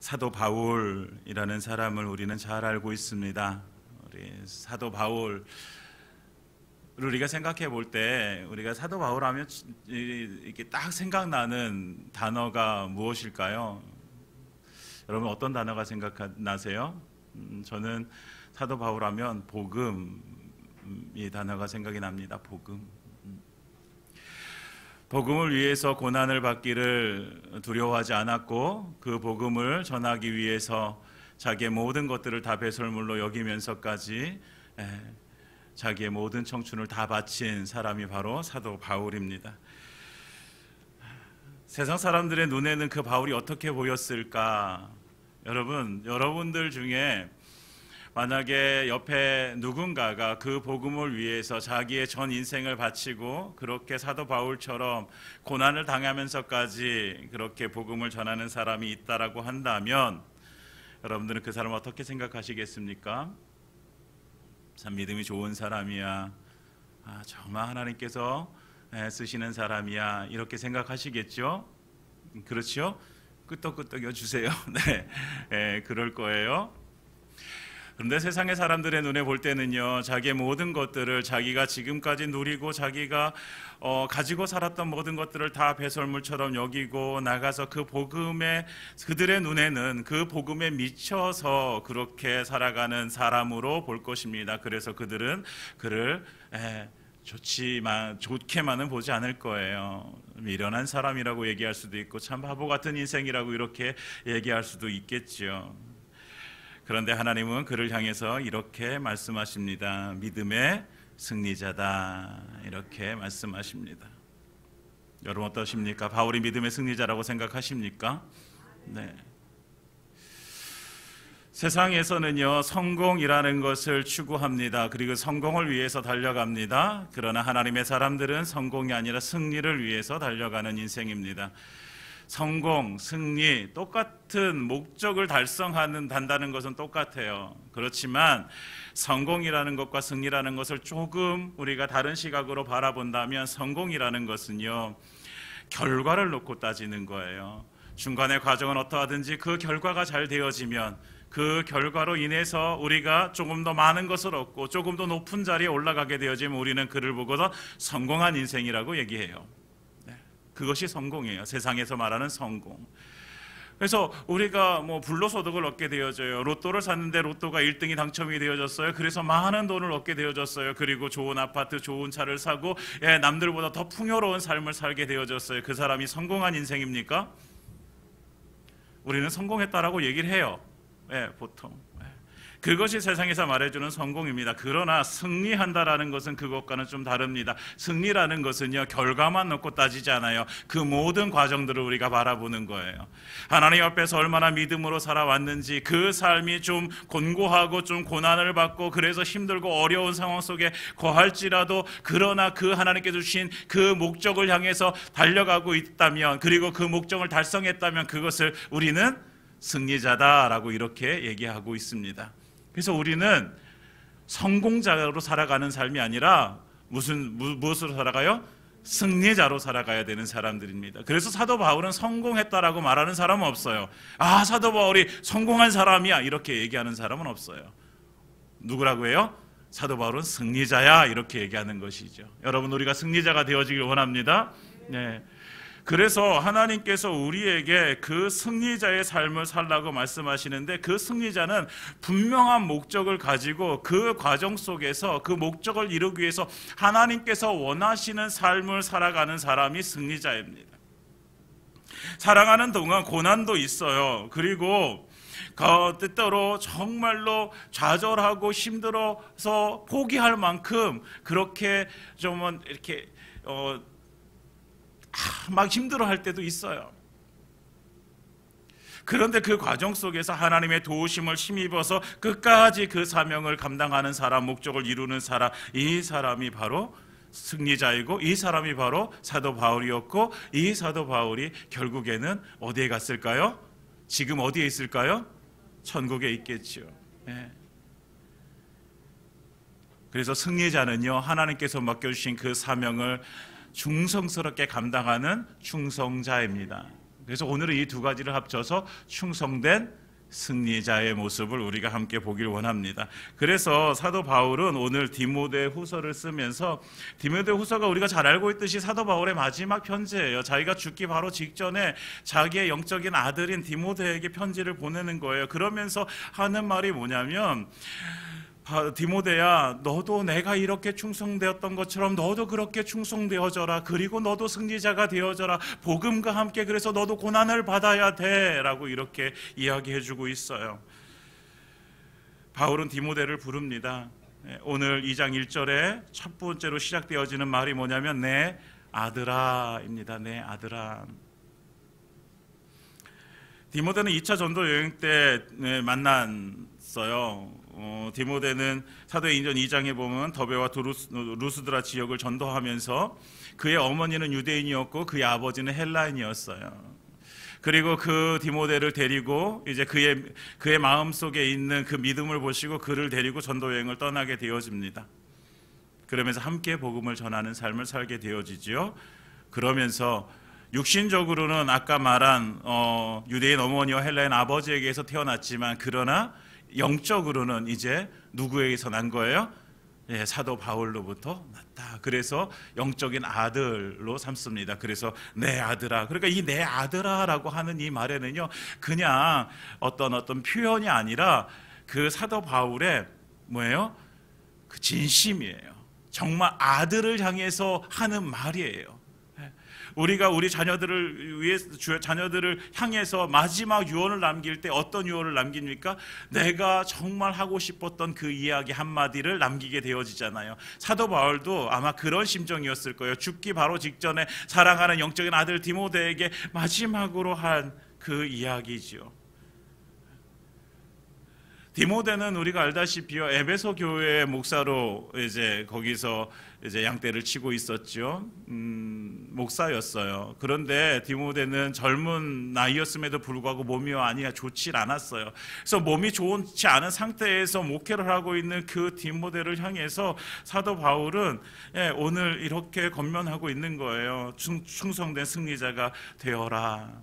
사도 바울이라는 사람을 우리는 잘 알고 있습니다. 우리 사도 바울 우리가 생각해 볼 때 우리가 사도 바울 하면 이렇게 딱 생각나는 단어가 무엇일까요? 여러분 어떤 단어가 생각나세요? 저는 사도 바울 하면 복음이 단어가 생각이 납니다. 복음을 위해서 고난을 받기를 두려워하지 않았고 그 복음을 전하기 위해서 자기의 모든 것들을 다 배설물로 여기면서까지 자기의 모든 청춘을 다 바친 사람이 바로 사도 바울입니다. 세상 사람들의 눈에는 그 바울이 어떻게 보였을까? 여러분들 중에 만약에 옆에 누군가가 그 복음을 위해서 자기의 전 인생을 바치고 그렇게 사도 바울처럼 고난을 당하면서까지 그렇게 복음을 전하는 사람이 있다라고 한다면 여러분들은 그 사람을 어떻게 생각하시겠습니까? 참 믿음이 좋은 사람이야. 정말 하나님께서 쓰시는 사람이야. 이렇게 생각하시겠죠? 그렇죠? 끄떡끄떡여 주세요. 네, 그럴 거예요. 그런데 세상의 사람들의 눈에 볼 때는요, 자기의 모든 것들을 자기가 지금까지 누리고 자기가 가지고 살았던 모든 것들을 다 배설물처럼 여기고 나가서 그 복음에, 그들의 눈에는 그 복음에 미쳐서 그렇게 살아가는 사람으로 볼 것입니다. 그래서 그들은 그를 좋게만은 보지 않을 거예요. 미련한 사람이라고 얘기할 수도 있고 참 바보 같은 인생이라고 이렇게 얘기할 수도 있겠죠. 그런데 하나님은 그를 향해서 이렇게 말씀하십니다. 믿음의 승리자다, 이렇게 말씀하십니다. 여러분 어떠십니까? 바울이 믿음의 승리자라고 생각하십니까? 네. 세상에서는요, 성공이라는 것을 추구합니다. 그리고 성공을 위해서 달려갑니다. 그러나 하나님의 사람들은 성공이 아니라 승리를 위해서 달려가는 인생입니다. 성공, 승리, 똑같은 목적을 달성한다는 것은 똑같아요. 그렇지만 성공이라는 것과 승리라는 것을 조금 우리가 다른 시각으로 바라본다면 성공이라는 것은요, 결과를 놓고 따지는 거예요. 중간의 과정은 어떠하든지 그 결과가 잘 되어지면 그 결과로 인해서 우리가 조금 더 많은 것을 얻고 조금 더 높은 자리에 올라가게 되어지면 우리는 그를 보고서 성공한 인생이라고 얘기해요. 그것이 성공이에요. 세상에서 말하는 성공. 그래서 우리가 불로소득을 얻게 되어져요. 로또를 샀는데 로또가 1등이 당첨이 되어졌어요. 그래서 많은 돈을 얻게 되어졌어요. 그리고 좋은 아파트, 좋은 차를 사고 남들보다 더 풍요로운 삶을 살게 되어졌어요. 그 사람이 성공한 인생입니까? 우리는 성공했다라고 얘기를 해요. 보통. 그것이 세상에서 말해주는 성공입니다. 그러나 승리한다라는 것은 그것과는 좀 다릅니다. 승리라는 것은요, 결과만 놓고 따지지 않아요. 그 모든 과정들을 우리가 바라보는 거예요. 하나님 앞에서 얼마나 믿음으로 살아왔는지, 그 삶이 좀 곤고하고 좀 고난을 받고 그래서 힘들고 어려운 상황 속에 거할지라도 그러나 그 하나님께 주신 그 목적을 향해서 달려가고 있다면, 그리고 그 목적을 달성했다면 그것을 우리는 승리자다라고 이렇게 얘기하고 있습니다. 그래서 우리는 성공자로 살아가는 삶이 아니라 무엇으로 살아가요? 승리자로 살아가야 되는 사람들입니다. 그래서 사도 바울은 성공했다라고 말하는 사람은 없어요. 사도 바울이 성공한 사람이야, 이렇게 얘기하는 사람은 없어요. 누구라고 해요? 사도 바울은 승리자야, 이렇게 얘기하는 것이죠. 여러분, 우리가 승리자가 되어지길 원합니다. 네. 그래서 하나님께서 우리에게 그 승리자의 삶을 살라고 말씀하시는데, 그 승리자는 분명한 목적을 가지고 그 과정 속에서 그 목적을 이루기 위해서 하나님께서 원하시는 삶을 살아가는 사람이 승리자입니다. 살아가는 동안 고난도 있어요. 그리고 때때로 정말로 좌절하고 힘들어서 포기할 만큼 그렇게 좀 이렇게 막 힘들어할 때도 있어요. 그런데 그 과정 속에서 하나님의 도우심을 힘입어서 끝까지 그 사명을 감당하는 사람, 목적을 이루는 사람, 이 사람이 바로 승리자이고 이 사람이 바로 사도 바울이었고, 이 사도 바울이 결국에는 어디에 갔을까요? 지금 어디에 있을까요? 천국에 있겠죠. 그래서 승리자는요, 하나님께서 맡겨주신 그 사명을 충성스럽게 감당하는 충성자입니다. 그래서 오늘은 이 두 가지를 합쳐서 충성된 승리자의 모습을 우리가 함께 보길 원합니다. 그래서 사도 바울은 오늘 디모데 후서를 쓰면서, 디모데 후서가 우리가 잘 알고 있듯이 사도 바울의 마지막 편지예요. 자기가 죽기 바로 직전에 자기의 영적인 아들인 디모데에게 편지를 보내는 거예요. 그러면서 하는 말이 뭐냐면, 디모데야, 너도 내가 이렇게 충성되었던 것처럼 너도 그렇게 충성되어져라. 그리고 너도 승리자가 되어져라. 복음과 함께 그래서 너도 고난을 받아야 돼 라고 이렇게 이야기해주고 있어요. 바울은 디모데를 부릅니다. 오늘 2장 1절에 첫 번째로 시작되어지는 말이 뭐냐면 내 아들아입니다. 내 아들아. 디모데는 2차 전도 여행 때 만났어요. 디모데는 사도행전 2장에 보면 더베와 루스드라 지역을 전도하면서 그의 어머니는 유대인이었고 그의 아버지는 헬라인이었어요. 그리고 그 디모데를 데리고 이제 그의 마음속에 있는 그 믿음을 보시고 그를 데리고 전도 여행을 떠나게 되어집니다. 그러면서 함께 복음을 전하는 삶을 살게 되어지죠. 그러면서 육신적으로는 아까 말한 유대인 어머니와 헬라인 아버지에게서 태어났지만, 그러나 영적으로는 이제 누구에게서 난 거예요? 사도 바울로부터 났다. 그래서 영적인 아들로 삼습니다. 그래서 내 아들아. 그러니까 이 내 아들아라고 하는 이 말에는요, 그냥 어떤 표현이 아니라 그 사도 바울의 뭐예요? 그 진심이에요. 정말 아들을 향해서 하는 말이에요. 우리가 우리 자녀들을 향해서 마지막 유언을 남길 때 어떤 유언을 남깁니까? 내가 정말 하고 싶었던 그 이야기 한마디를 남기게 되어지잖아요. 사도 바울도 아마 그런 심정이었을 거예요. 죽기 바로 직전에 사랑하는 영적인 아들 디모데에게 마지막으로 한 그 이야기지요. 디모데는 우리가 알다시피요, 에베소 교회의 목사로 이제 거기서 이제 양떼를 치고 있었죠. 목사였어요. 그런데 디모데는 젊은 나이였음에도 불구하고 몸이 좋지 않았어요. 그래서 몸이 좋지 않은 상태에서 목회를 하고 있는 그 디모데를 향해서 사도 바울은 오늘 이렇게 권면하고 있는 거예요. 충성된 승리자가 되어라.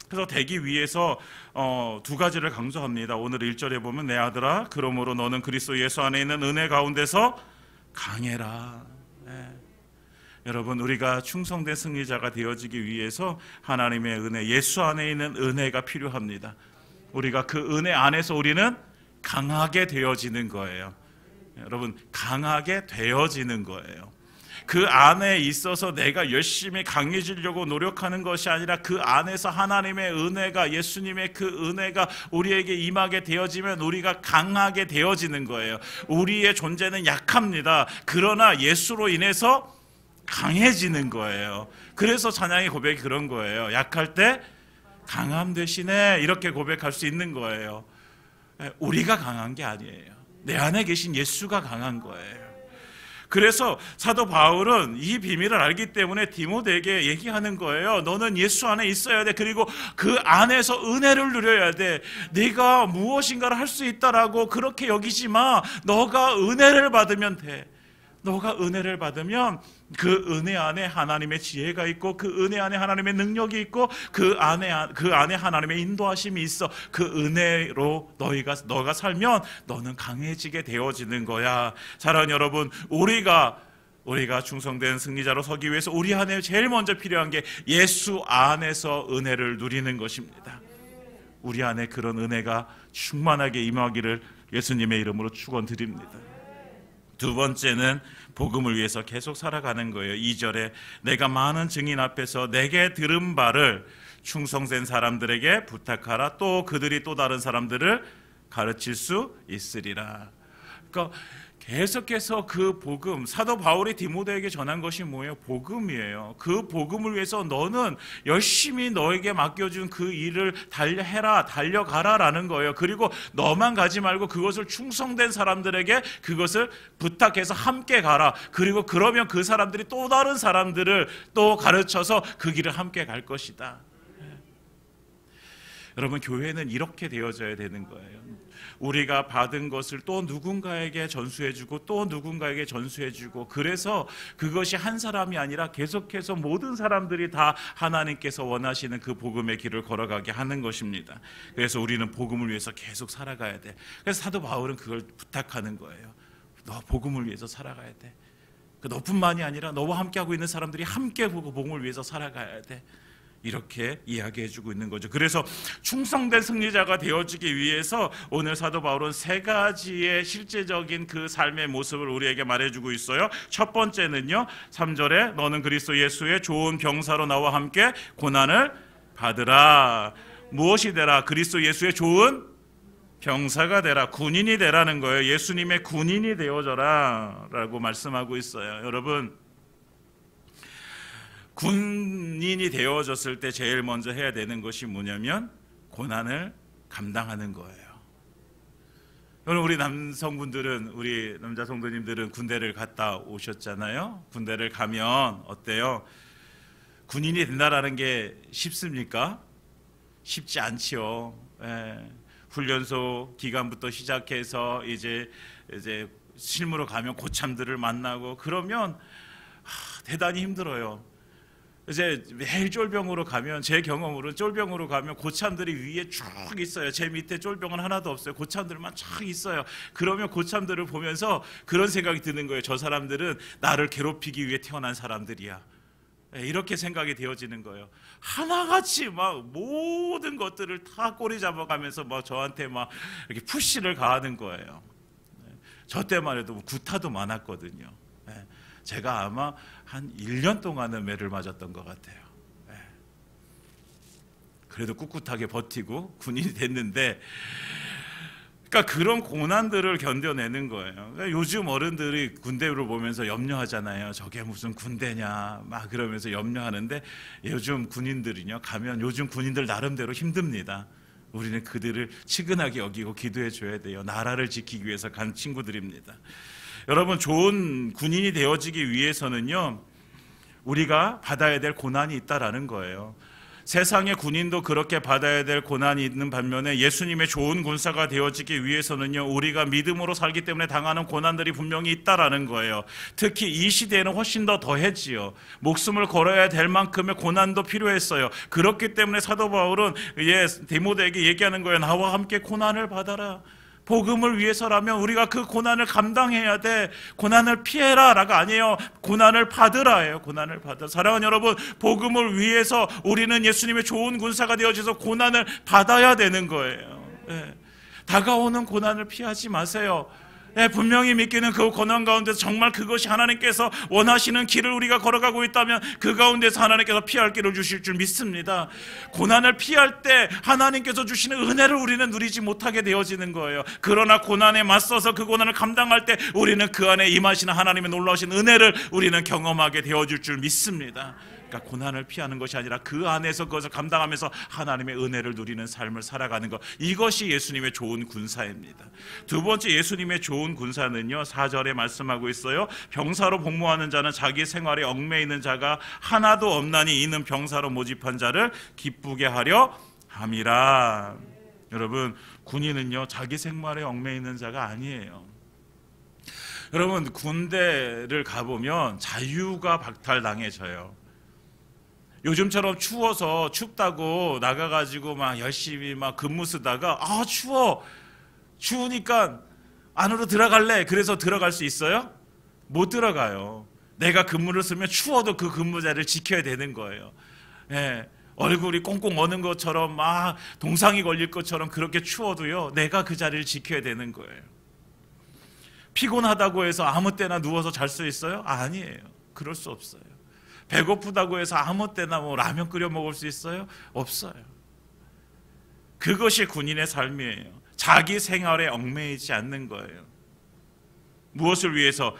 그래서 되기 위해서 두 가지를 강조합니다. 오늘 1절에 보면 내 아들아, 그러므로 너는 그리스도 예수 안에 있는 은혜 가운데서 강해라. 여러분, 우리가 충성된 승리자가 되어지기 위해서 하나님의 은혜, 예수 안에 있는 은혜가 필요합니다. 우리가 그 은혜 안에서 우리는 강하게 되어지는 거예요. 여러분, 강하게 되어지는 거예요. 그 안에 있어서 내가 열심히 강해지려고 노력하는 것이 아니라 그 안에서 하나님의 은혜가, 예수님의 그 은혜가 우리에게 임하게 되어지면 우리가 강하게 되어지는 거예요. 우리의 존재는 약합니다. 그러나 예수로 인해서 강해지는 거예요. 그래서 찬양의 고백이 그런 거예요. 약할 때 강함 대신에 이렇게 고백할 수 있는 거예요. 우리가 강한 게 아니에요. 내 안에 계신 예수가 강한 거예요. 그래서 사도 바울은 이 비밀을 알기 때문에 디모데에게 얘기하는 거예요. 너는 예수 안에 있어야 돼. 그리고 그 안에서 은혜를 누려야 돼. 네가 무엇인가를 할 수 있다라고 그렇게 여기지 마. 너가 은혜를 받으면 돼. 너가 은혜를 받으면 그 은혜 안에 하나님의 지혜가 있고, 그 은혜 안에 하나님의 능력이 있고, 그 안에 하나님의 인도하심이 있어. 그 은혜로 너가 살면 너는 강해지게 되어지는 거야. 사랑하는 여러분, 우리가 충성된 승리자로 서기 위해서 우리 안에 제일 먼저 필요한 게 예수 안에서 은혜를 누리는 것입니다. 우리 안에 그런 은혜가 충만하게 임하기를 예수님의 이름으로 축원드립니다. 두 번째는 복음을 위해서 계속 살아가는 거예요. 2절에 내가 많은 증인 앞에서 내게 들은 바를 충성된 사람들에게 부탁하라. 또 그들이 또 다른 사람들을 가르칠 수 있으리라. 그러니까 계속해서 그 복음, 사도 바울이 디모데에게 전한 것이 뭐예요? 복음이에요. 그 복음을 위해서 너는 열심히 너에게 맡겨준 그 일을 달려가라라는 거예요. 그리고 너만 가지 말고 그것을 충성된 사람들에게 그것을 부탁해서 함께 가라. 그리고 그러면 그 사람들이 또 다른 사람들을 또 가르쳐서 그 길을 함께 갈 것이다. 여러분, 교회는 이렇게 되어져야 되는 거예요. 우리가 받은 것을 또 누군가에게 전수해주고 또 누군가에게 전수해주고, 그래서 그것이 한 사람이 아니라 계속해서 모든 사람들이 다 하나님께서 원하시는 그 복음의 길을 걸어가게 하는 것입니다. 그래서 우리는 복음을 위해서 계속 살아가야 돼. 그래서 사도 바울은 그걸 부탁하는 거예요. 너 복음을 위해서 살아가야 돼. 너뿐만이 아니라 너와 함께하고 있는 사람들이 함께 복음을 위해서 살아가야 돼. 이렇게 이야기해주고 있는 거죠. 그래서 충성된 승리자가 되어지기 위해서 오늘 사도 바울은 세 가지의 실제적인 그 삶의 모습을 우리에게 말해주고 있어요. 첫 번째는요, 3절에 너는 그리스도 예수의 좋은 병사로 나와 함께 고난을 받으라. 무엇이 되라? 그리스도 예수의 좋은 병사가 되라, 군인이 되라는 거예요. 예수님의 군인이 되어져라 라고 말씀하고 있어요. 여러분, 군인이 되어졌을 때 제일 먼저 해야 되는 것이 뭐냐면 고난을 감당하는 거예요. 여러분, 우리 남성분들은, 우리 남자 성도님들은 군대를 갔다 오셨잖아요. 군대를 가면 어때요? 군인이 된다라는 게 쉽습니까? 쉽지 않지요. 훈련소 기간부터 시작해서 이제 실무로 가면 고참들을 만나고 그러면 대단히 힘들어요. 이제 매일 쫄병으로 가면, 제 경험으로 쫄병으로 가면 고참들이 위에 쭉 있어요. 제 밑에 쫄병은 하나도 없어요. 고참들만 쫙 있어요. 그러면 고참들을 보면서 그런 생각이 드는 거예요. 저 사람들은 나를 괴롭히기 위해 태어난 사람들이야. 이렇게 생각이 되어지는 거예요. 하나같이 막 모든 것들을 다 꼬리 잡아가면서 막 저한테 막 이렇게 푸시를 가하는 거예요. 저 때만 해도 구타도 많았거든요. 제가 아마 한 1년 동안은 매를 맞았던 것 같아요. 그래도 꿋꿋하게 버티고 군인이 됐는데, 그러니까 그런 고난들을 견뎌내는 거예요. 그러니까 요즘 어른들이 군대를 보면서 염려하잖아요. 저게 무슨 군대냐 막 그러면서 염려하는데, 요즘 군인들이요 가면 요즘 군인들 나름대로 힘듭니다. 우리는 그들을 측은하게 여기고 기도해 줘야 돼요. 나라를 지키기 위해서 간 친구들입니다. 여러분, 좋은 군인이 되어지기 위해서는요, 우리가 받아야 될 고난이 있다라는 거예요. 세상의 군인도 그렇게 받아야 될 고난이 있는 반면에 예수님의 좋은 군사가 되어지기 위해서는요, 우리가 믿음으로 살기 때문에 당하는 고난들이 분명히 있다라는 거예요. 특히 이 시대에는 훨씬 더 더했지요. 목숨을 걸어야 될 만큼의 고난도 필요했어요. 그렇기 때문에 사도 바울은 디모데에게 얘기하는 거예요. 나와 함께 고난을 받아라. 복음을 위해서라면 우리가 그 고난을 감당해야 돼. 고난을 피해라 라가 아니에요. 고난을 받으라예요. 고난을 받아. 사랑하는 여러분, 복음을 위해서 우리는 예수님의 좋은 군사가 되어져서 고난을 받아야 되는 거예요. 다가오는 고난을 피하지 마세요. 분명히 믿기는 그 고난 가운데서 정말 그것이 하나님께서 원하시는 길을 우리가 걸어가고 있다면 그 가운데서 하나님께서 피할 길을 주실 줄 믿습니다. 고난을 피할 때 하나님께서 주시는 은혜를 우리는 누리지 못하게 되어지는 거예요. 그러나 고난에 맞서서 그 고난을 감당할 때 우리는 그 안에 임하시는 하나님의 놀라우신 은혜를 우리는 경험하게 되어질 줄 믿습니다. 그러니까 고난을 피하는 것이 아니라 그 안에서 그것을 감당하면서 하나님의 은혜를 누리는 삶을 살아가는 것, 이것이 예수님의 좋은 군사입니다. 두 번째, 예수님의 좋은 군사는요, 4절에 말씀하고 있어요. 병사로 복무하는 자는 자기 생활에 얽매이는 자가 하나도 없나니 이는 병사로 모집한 자를 기쁘게 하려 함이라. 여러분, 군인은요 자기 생활에 얽매이는 자가 아니에요. 여러분, 군대를 가보면 자유가 박탈당해져요. 요즘처럼 추워서 춥다고 나가가지고 막 열심히 막 근무 쓰다가 추우니까 안으로 들어갈래. 그래서 들어갈 수 있어요? 못 들어가요. 내가 근무를 쓰면 추워도 그 근무 자리를 지켜야 되는 거예요. 얼굴이 꽁꽁 어는 것처럼 막 동상이 걸릴 것처럼 그렇게 추워도요, 내가 그 자리를 지켜야 되는 거예요. 피곤하다고 해서 아무 때나 누워서 잘 수 있어요? 아니에요. 그럴 수 없어요. 배고프다고 해서 아무 때나 뭐 라면 끓여 먹을 수 있어요? 없어요. 그것이 군인의 삶이에요. 자기 생활에 얽매이지 않는 거예요. 무엇을 위해서?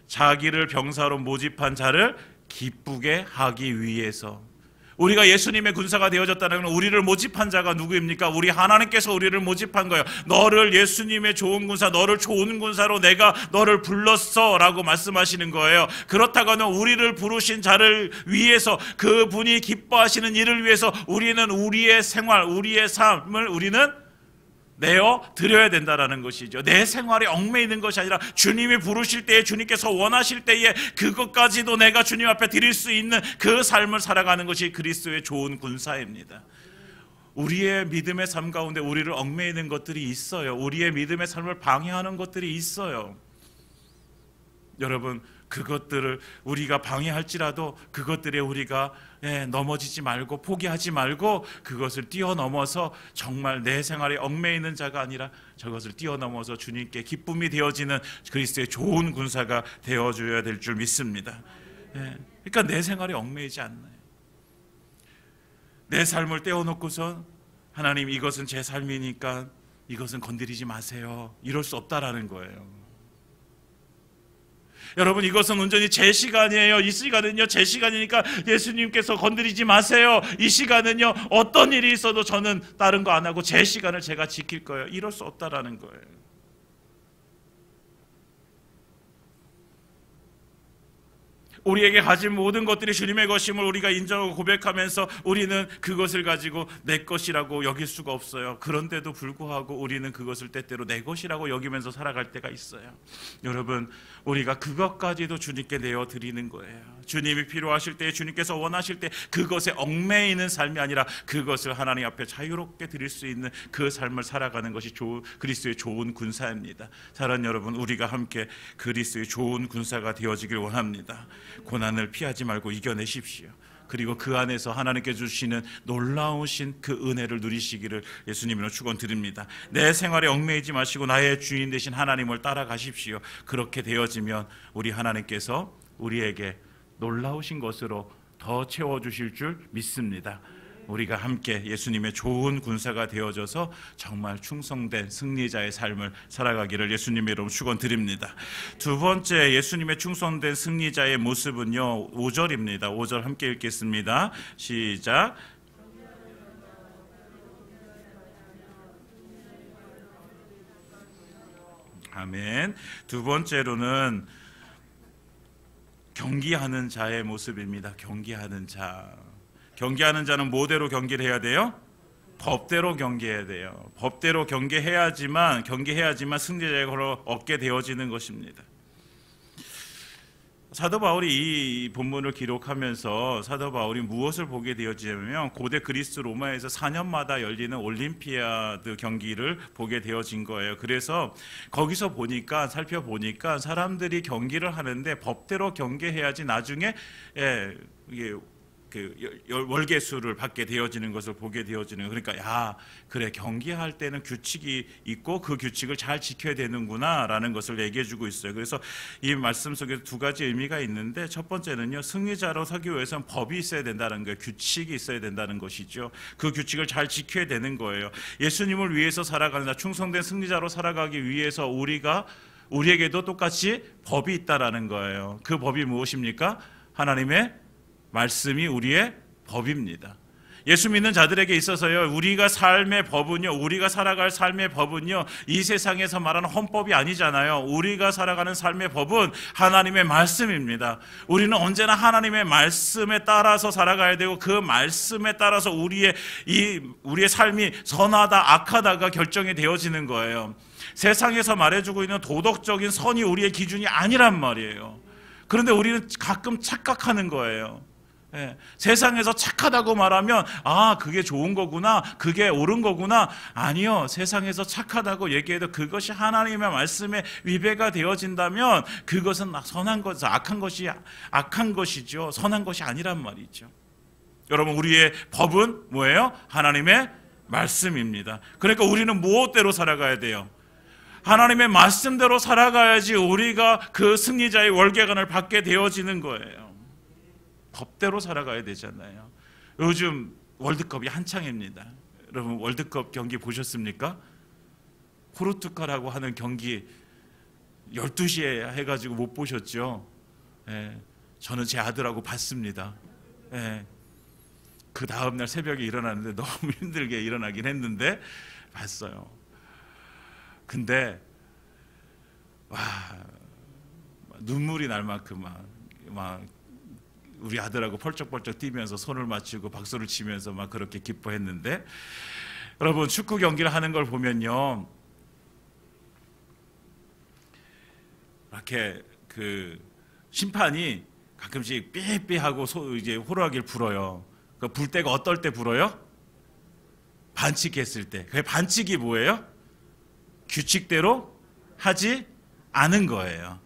자기를 병사로 모집한 자를 기쁘게 하기 위해서. 우리가 예수님의 군사가 되어졌다는 건 우리를 모집한 자가 누구입니까? 우리 하나님께서 우리를 모집한 거예요. 너를 예수님의 좋은 군사, 너를 좋은 군사로 내가 너를 불렀어 라고 말씀하시는 거예요. 그렇다고는 우리를 부르신 자를 위해서, 그분이 기뻐하시는 일을 위해서 우리는 우리의 생활, 우리의 삶을 우리는 내어 드려야 된다라는 것이죠. 내 생활에 얽매이는 것이 아니라 주님이 부르실 때에, 주님께서 원하실 때에 그것까지도 내가 주님 앞에 드릴 수 있는 그 삶을 살아가는 것이 그리스도의 좋은 군사입니다. 우리의 믿음의 삶 가운데 우리를 얽매이는 것들이 있어요. 우리의 믿음의 삶을 방해하는 것들이 있어요. 여러분, 그것들을 우리가 방해할지라도 그것들에 우리가 넘어지지 말고 포기하지 말고 그것을 뛰어넘어서 정말 내 생활에 얽매이는 자가 아니라 저것을 뛰어넘어서 주님께 기쁨이 되어지는 그리스도의 좋은 군사가 되어줘야 될 줄 믿습니다. 그러니까 내 생활에 얽매이지 않나요? 내 삶을 떼어놓고서 하나님, 이것은 제 삶이니까 이것은 건드리지 마세요, 이럴 수 없다라는 거예요. 여러분, 이것은 온전히 제 시간이에요. 이 시간은요 제 시간이니까 예수님께서 건드리지 마세요. 이 시간은요 어떤 일이 있어도 저는 다른 거 안 하고 제 시간을 제가 지킬 거예요, 이럴 수 없다라는 거예요. 우리에게 가진 모든 것들이 주님의 것임을 우리가 인정하고 고백하면서 우리는 그것을 가지고 내 것이라고 여길 수가 없어요. 그런데도 불구하고 우리는 그것을 때때로 내 것이라고 여기면서 살아갈 때가 있어요. 여러분, 우리가 그것까지도 주님께 내어드리는 거예요. 주님이 필요하실 때, 주님께서 원하실 때 그것에 얽매이는 삶이 아니라 그것을 하나님 앞에 자유롭게 드릴 수 있는 그 삶을 살아가는 것이 그리스도의 좋은 군사입니다. 사랑하는 여러분, 우리가 함께 그리스도의 좋은 군사가 되어지길 원합니다. 고난을 피하지 말고 이겨내십시오. 그리고 그 안에서 하나님께 주시는 놀라우신 그 은혜를 누리시기를 예수님으로 축원드립니다. 내 생활에 얽매이지 마시고 나의 주인 되신 하나님을 따라가십시오. 그렇게 되어지면 우리 하나님께서 우리에게 놀라우신 것으로 더 채워주실 줄 믿습니다. 우리가 함께 예수님의 좋은 군사가 되어져서 정말 충성된 승리자의 삶을 살아가기를 예수님의 이름으로 축원드립니다. 두 번째 예수님의 충성된 승리자의 모습은요 5절입니다. 5절 함께 읽겠습니다. 시작. 아멘. 두 번째로는 경기하는 자의 모습입니다. 경기하는 자. 경계하는 자는 뭐대로 경계를 해야 돼요? 법대로 경계해야 돼요. 법대로 경계해야지만 승리자의 걸어 얻게 되어지는 것입니다. 사도 바울이 이 본문을 기록하면서 사도 바울이 무엇을 보게 되어지냐면 고대 그리스 로마에서 4년마다 열리는 올림피아드 경기를 보게 되어진 거예요. 그래서 거기서 살펴보니까 사람들이 경기를 하는데 법대로 경계해야지 나중에 이게 월계수를 받게 되어지는 것을 보게 되어지는, 그러니까 그래, 경기할 때는 규칙이 있고 그 규칙을 잘 지켜야 되는구나 라는 것을 얘기해 주고 있어요. 그래서 이 말씀 속에 두 가지 의미가 있는데, 첫 번째는요, 승리자로 서기 위해서는 법이 있어야 된다는 거예요. 규칙이 있어야 된다는 것이죠. 그 규칙을 잘 지켜야 되는 거예요. 예수님을 위해서 살아가는 충성된 승리자로 살아가기 위해서 우리에게도 똑같이 법이 있다라는 거예요. 그 법이 무엇입니까? 하나님의 말씀이 우리의 법입니다. 예수 믿는 자들에게 있어서요, 우리가 살아갈 삶의 법은요, 이 세상에서 말하는 헌법이 아니잖아요. 우리가 살아가는 삶의 법은 하나님의 말씀입니다. 우리는 언제나 하나님의 말씀에 따라서 살아가야 되고, 그 말씀에 따라서 우리의 삶이 선하다 악하다가 결정이 되어지는 거예요. 세상에서 말해주고 있는 도덕적인 선이 우리의 기준이 아니란 말이에요. 그런데 우리는 가끔 착각하는 거예요. 세상에서 착하다고 말하면 그게 좋은 거구나, 그게 옳은 거구나. 아니요, 세상에서 착하다고 얘기해도 그것이 하나님의 말씀에 위배가 되어진다면 그것은 선한 것, 악한 것이죠. 선한 것이 아니란 말이죠. 여러분, 우리의 법은 뭐예요? 하나님의 말씀입니다. 그러니까 우리는 무엇대로 살아가야 돼요? 하나님의 말씀대로 살아가야지 우리가 그 승리자의 월계관을 받게 되어지는 거예요. 법대로 살아가야 되잖아요. 요즘 월드컵이 한창입니다. 여러분, 월드컵 경기 보셨습니까? 포르투갈하고 하는 경기 12시에 해가지고 못 보셨죠? 저는 제 아들하고 봤습니다. 그 다음날 새벽에 일어났는데 너무 힘들게 일어나긴 했는데 봤어요. 근데 와, 눈물이 날 만큼 막 우리 아들하고 펄쩍펄쩍 뛰면서 손을 맞추고 박수를 치면서 막 그렇게 기뻐했는데, 여러분 축구 경기를 하는 걸 보면요, 이렇게 그 심판이 가끔씩 삐삐하고 이제 호루라기를 불어요. 그 불 때가 어떨 때 불어요? 반칙했을 때. 그 반칙이 뭐예요? 규칙대로 하지 않은 거예요.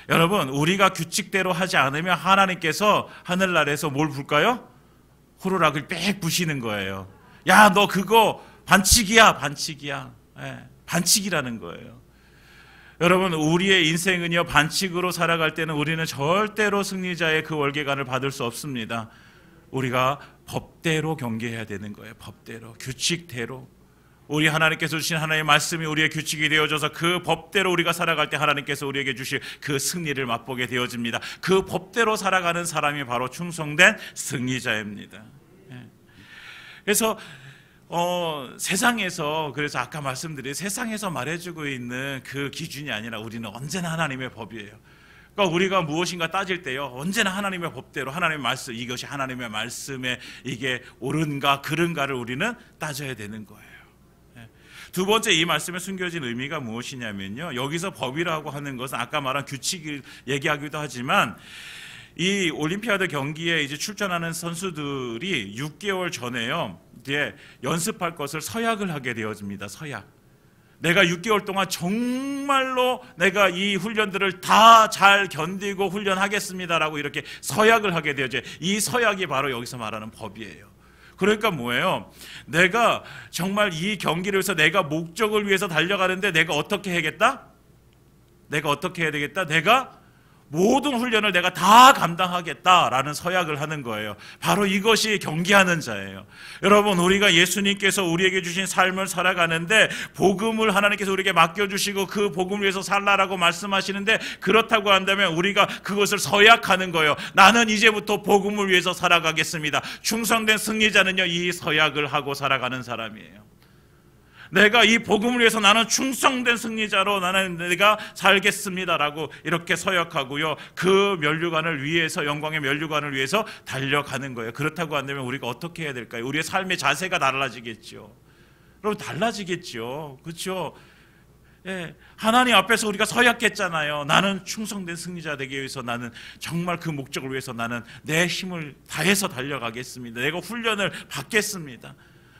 여러분, 우리가 규칙대로 하지 않으면 하나님께서 하늘나라에서 뭘 불까요? 호루라기를 빽 부시는 거예요. 야, 너 그거 반칙이야, 반칙이야. 예, 반칙이라는 거예요. 여러분, 우리의 인생은요, 반칙으로 살아갈 때는 우리는 절대로 승리자의 그 월계관을 받을 수 없습니다. 우리가 법대로 경계해야 되는 거예요. 법대로, 규칙대로. 우리 하나님께서 주신 하나님의 말씀이 우리의 규칙이 되어져서 그 법대로 우리가 살아갈 때 하나님께서 우리에게 주실 그 승리를 맛보게 되어집니다. 그 법대로 살아가는 사람이 바로 충성된 승리자입니다. 그래서 세상에서, 그래서 아까 말씀드린 세상에서 말해주고 있는 그 기준이 아니라 우리는 언제나 하나님의 법이에요. 그러니까 우리가 무엇인가 따질 때요, 언제나 하나님의 법대로, 하나님의 말씀, 이것이 하나님의 말씀에 이게 옳은가 그른가를 우리는 따져야 되는 거예요. 두 번째, 이 말씀에 숨겨진 의미가 무엇이냐면요, 여기서 법이라고 하는 것은 아까 말한 규칙을 얘기하기도 하지만, 이 올림피아드 경기에 이제 출전하는 선수들이 6개월 전에요, 이제 연습할 것을 서약을 하게 되어집니다. 서약. 내가 6개월 동안 정말로 내가 이 훈련들을 다 잘 견디고 훈련하겠습니다라고 이렇게 서약을 하게 되어져요. 이 서약이 바로 여기서 말하는 법이에요. 그러니까 뭐예요? 내가 정말 이 경기를 위해서, 내가 목적을 위해서 달려가는데 내가 어떻게 해야겠다? 내가 어떻게 해야 되겠다? 내가 모든 훈련을 내가 다 감당하겠다라는 서약을 하는 거예요. 바로 이것이 경기하는 자예요. 여러분, 우리가 예수님께서 우리에게 주신 삶을 살아가는데 복음을 하나님께서 우리에게 맡겨주시고 그 복음을 위해서 살라라고 말씀하시는데, 그렇다고 한다면 우리가 그것을 서약하는 거예요. 나는 이제부터 복음을 위해서 살아가겠습니다. 충성된 승리자는요, 이 서약을 하고 살아가는 사람이에요. 내가 이 복음을 위해서 나는 충성된 승리자로 나는 내가 살겠습니다라고 이렇게 서약하고요, 그 면류관을 위해서, 영광의 면류관을 위해서 달려가는 거예요. 그렇다고 한다면 우리가 어떻게 해야 될까요? 우리의 삶의 자세가 달라지겠죠. 여러분, 달라지겠죠. 그렇죠? 예, 하나님 앞에서 우리가 서약했잖아요. 나는 충성된 승리자 되기 위해서, 나는 정말 그 목적을 위해서 나는 내 힘을 다해서 달려가겠습니다. 내가 훈련을 받겠습니다.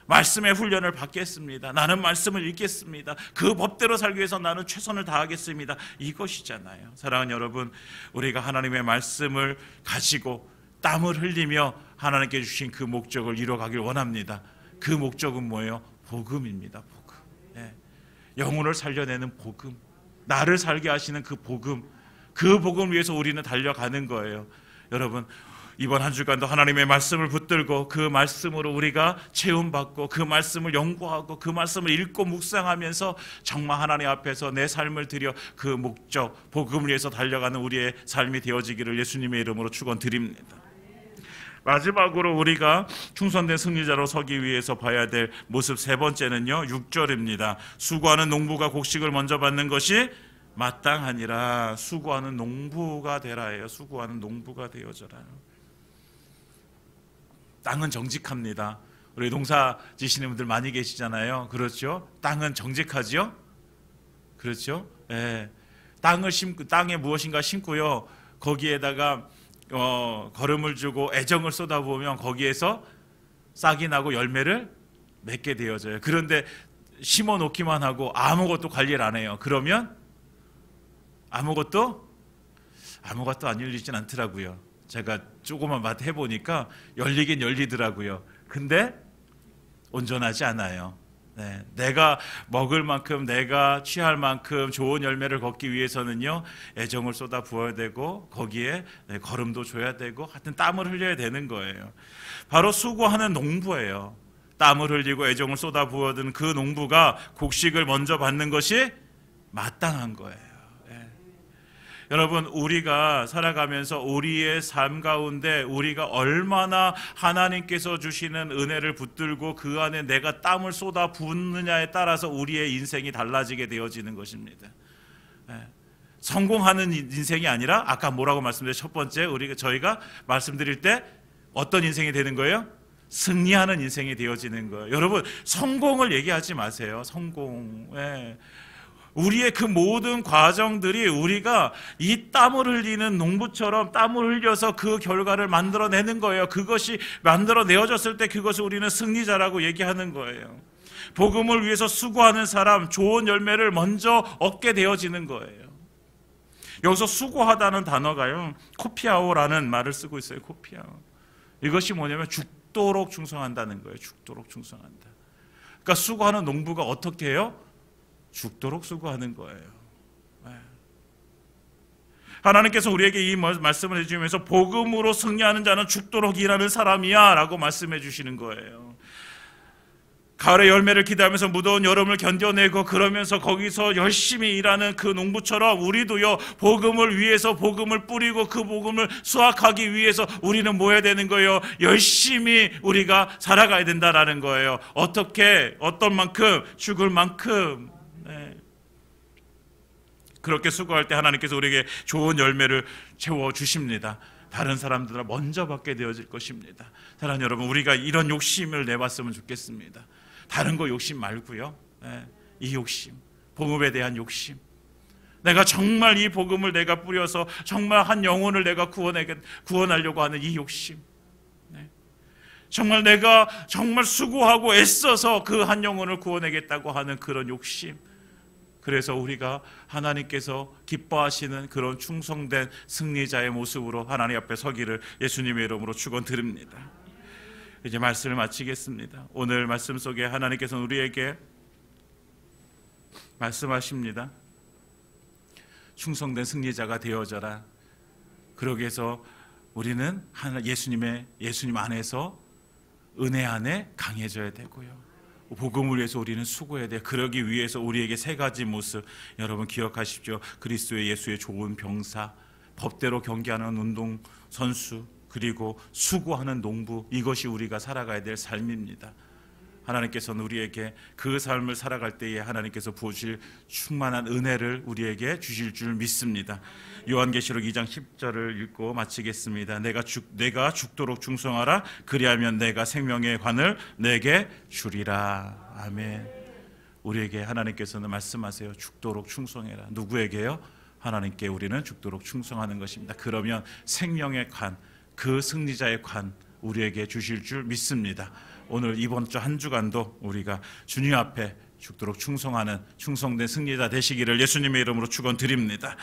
말씀의 훈련을 받겠습니다. 나는 말씀을 읽겠습니다. 그 법대로 살기 위해서 나는 최선을 다하겠습니다. 이것이잖아요. 사랑하는 여러분, 우리가 하나님의 말씀을 가지고 땀을 흘리며 하나님께 주신 그 목적을 이뤄가길 원합니다. 그 목적은 뭐예요? 복음입니다. 복음. 예. 영혼을 살려내는 복음, 나를 살게 하시는 그 복음, 그 복음을 위해서 우리는 달려가는 거예요. 여러분, 이번 한 주간도 하나님의 말씀을 붙들고 그 말씀으로 우리가 체험받고 그 말씀을 연구하고 그 말씀을 읽고 묵상하면서 정말 하나님 앞에서 내 삶을 드려 그 목적, 복음을 위해서 달려가는 우리의 삶이 되어지기를 예수님의 이름으로 축원드립니다. 마지막으로 우리가 충성된 승리자로 서기 위해서 봐야 될 모습 세 번째는요, 6절입니다. 수고하는 농부가 곡식을 먼저 받는 것이 마땅하니라. 수고하는 농부가 되라예요. 수고하는 농부가 되어져라. 땅은 정직합니다. 우리 농사 지시는 분들 많이 계시잖아요. 그렇죠? 땅은 정직하죠? 그렇죠? 예. 땅을 심고, 땅에 무엇인가 심고요, 거기에다가 거름을 주고 애정을 쏟아부으면 거기에서 싹이 나고 열매를 맺게 되어져요. 그런데 심어 놓기만 하고 아무것도 관리를 안 해요. 그러면 아무것도 안 열리진 않더라고요. 제가 조그만 밭 해보니까 열리긴 열리더라고요. 근데 온전하지 않아요. 네, 내가 먹을 만큼, 내가 취할 만큼 좋은 열매를 걷기 위해서는요, 애정을 쏟아 부어야 되고 거기에 거름도 줘야 되고, 하여튼 땀을 흘려야 되는 거예요. 바로 수고하는 농부예요. 땀을 흘리고 애정을 쏟아 부어든 그 농부가 곡식을 먼저 받는 것이 마땅한 거예요. 여러분, 우리가 살아가면서 우리의 삶 가운데 우리가 얼마나 하나님께서 주시는 은혜를 붙들고 그 안에 내가 땀을 쏟아 붓느냐에 따라서 우리의 인생이 달라지게 되어지는 것입니다. 성공하는 인생이 아니라 아까 뭐라고 말씀드렸죠? 첫 번째, 저희가 말씀드릴 때 어떤 인생이 되는 거예요? 승리하는 인생이 되어지는 거예요. 여러분, 성공을 얘기하지 마세요. 성공. 우리의 그 모든 과정들이 우리가 이 땀을 흘리는 농부처럼 땀을 흘려서 그 결과를 만들어내는 거예요. 그것이 만들어내어졌을 때 그것을 우리는 승리자라고 얘기하는 거예요. 복음을 위해서 수고하는 사람, 좋은 열매를 먼저 얻게 되어지는 거예요. 여기서 수고하다는 단어가요, 코피아오라는 말을 쓰고 있어요. 코피아오. 이것이 뭐냐면 죽도록 충성한다는 거예요. 죽도록 충성한다. 그러니까 수고하는 농부가 어떻게 해요? 죽도록 수고하는 거예요. 하나님께서 우리에게 이 말씀을 해주면서 복음으로 승리하는 자는 죽도록 일하는 사람이야 라고 말씀해 주시는 거예요. 가을의 열매를 기대하면서 무더운 여름을 견뎌내고 그러면서 거기서 열심히 일하는 그 농부처럼 우리도요, 복음을 위해서 복음을 뿌리고 그 복음을 수확하기 위해서 우리는 뭐 해야 되는 거예요? 열심히 우리가 살아가야 된다라는 거예요. 어떻게, 어떤 만큼, 죽을 만큼. 그렇게 수고할 때 하나님께서 우리에게 좋은 열매를 채워주십니다. 다른 사람들보다 먼저 받게 되어질 것입니다. 사랑하는 여러분, 우리가 이런 욕심을 내봤으면 좋겠습니다. 다른 거 욕심 말고요, 이 욕심, 복음에 대한 욕심, 내가 정말 이 복음을 내가 뿌려서 정말 한 영혼을 내가 구원하려고 하는 이 욕심, 정말 내가 정말 수고하고 애써서 그 한 영혼을 구원하겠다고 하는 그런 욕심. 그래서 우리가 하나님께서 기뻐하시는 그런 충성된 승리자의 모습으로 하나님 앞에 서기를 예수님의 이름으로 축원드립니다. 이제 말씀을 마치겠습니다. 오늘 말씀 속에 하나님께서는 우리에게 말씀하십니다. 충성된 승리자가 되어져라. 그러기 위해서 우리는 예수님 안에서 은혜 안에 강해져야 되고요, 복음을 위해서 우리는 수고해야 돼요. 그러기 위해서 우리에게 세 가지 모습, 여러분 기억하십시오. 그리스도의 예수의 좋은 병사, 법대로 경기하는 운동 선수, 그리고 수고하는 농부, 이것이 우리가 살아가야 될 삶입니다. 하나님께서는 우리에게 그 삶을 살아갈 때에 하나님께서 부어주실 충만한 은혜를 우리에게 주실 줄 믿습니다. 요한계시록 2장 10절을 읽고 마치겠습니다. 내가 죽도록 충성하라. 그리하면 내가 생명의 관을 내게 주리라. 아멘. 우리에게 하나님께서는 말씀하세요. 죽도록 충성해라. 누구에게요? 하나님께 우리는 죽도록 충성하는 것입니다. 그러면 생명의 관, 그 승리자의 관 우리에게 주실 줄 믿습니다. 오늘 이번 주 한 주간도 우리가 주님 앞에 죽도록 충성하는 충성된 승리자 되시기를 예수님의 이름으로 축원드립니다.